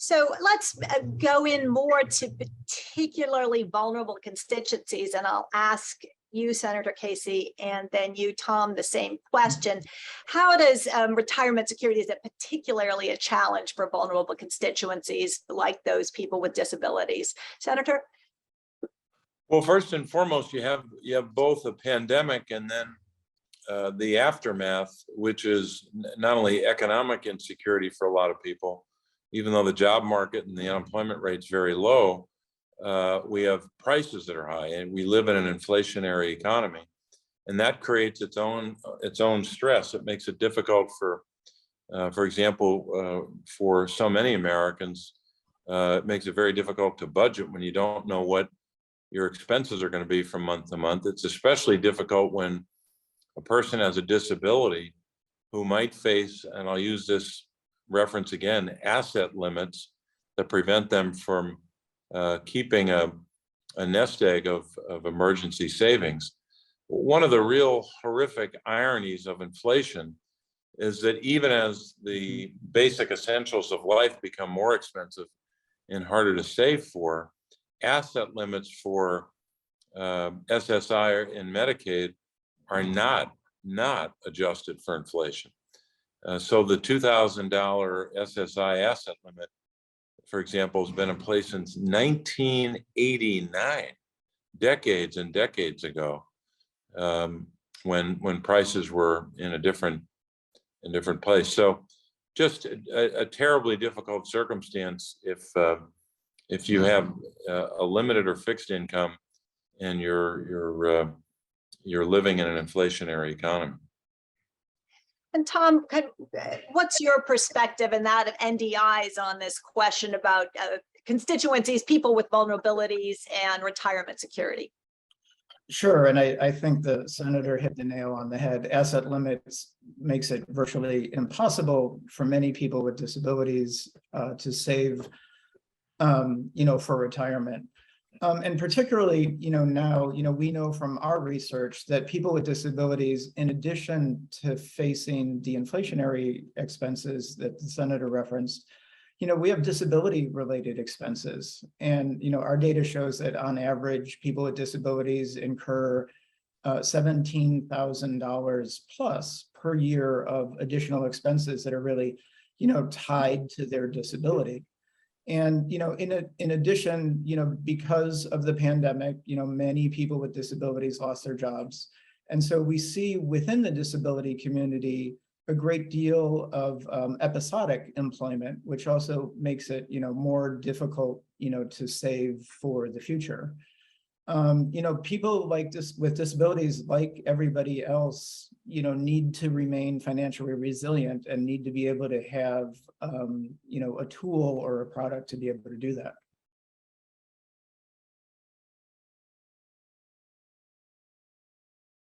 So let's go in more to particularly vulnerable constituencies, and I'll ask you, Senator Casey, and then you, Tom, the same question. How does retirement security, is it particularly a challenge for vulnerable constituencies like those people with disabilities? Senator? Well, first and foremost, you have both a pandemic and then the aftermath, which is not only economic insecurity for a lot of people, even though the job market and the unemployment rate's very low, we have prices that are high, and we live in an inflationary economy, and that creates its own stress. It makes it difficult for example, for so many Americans, it makes it very difficult to budget when you don't know what your expenses are going to be from month to month. It's especially difficult when a person has a disability who might face, and I'll use this reference again, asset limits that prevent them from keeping a nest egg of emergency savings. One of the real horrific ironies of inflation is that even as the basic essentials of life become more expensive and harder to save for, asset limits for SSI and Medicaid are not adjusted for inflation. So the $2,000 SSI asset limit, for example, has been in place since 1989, decades and decades ago, when prices were in a different place. So just a terribly difficult circumstance if you have a limited or fixed income and you're living in an inflationary economy. And Tom, what's your perspective and that of NDIs on this question about constituencies, people with vulnerabilities, and retirement security? Sure, and I think the senator hit the nail on the head. Asset limits makes it virtually impossible for many people with disabilities to save, for retirement. And particularly, now, we know from our research that people with disabilities, in addition to facing the inflationary expenses that the senator referenced, we have disability related expenses. And, our data shows that on average, people with disabilities incur $17,000 plus per year of additional expenses that are really, tied to their disability. And, in addition, because of the pandemic, many people with disabilities lost their jobs. And so we see within the disability community a great deal of episodic employment, which also makes it, more difficult, to save for the future. People like this with disabilities, like everybody else, need to remain financially resilient and need to be able to have, a tool or a product to be able to do that.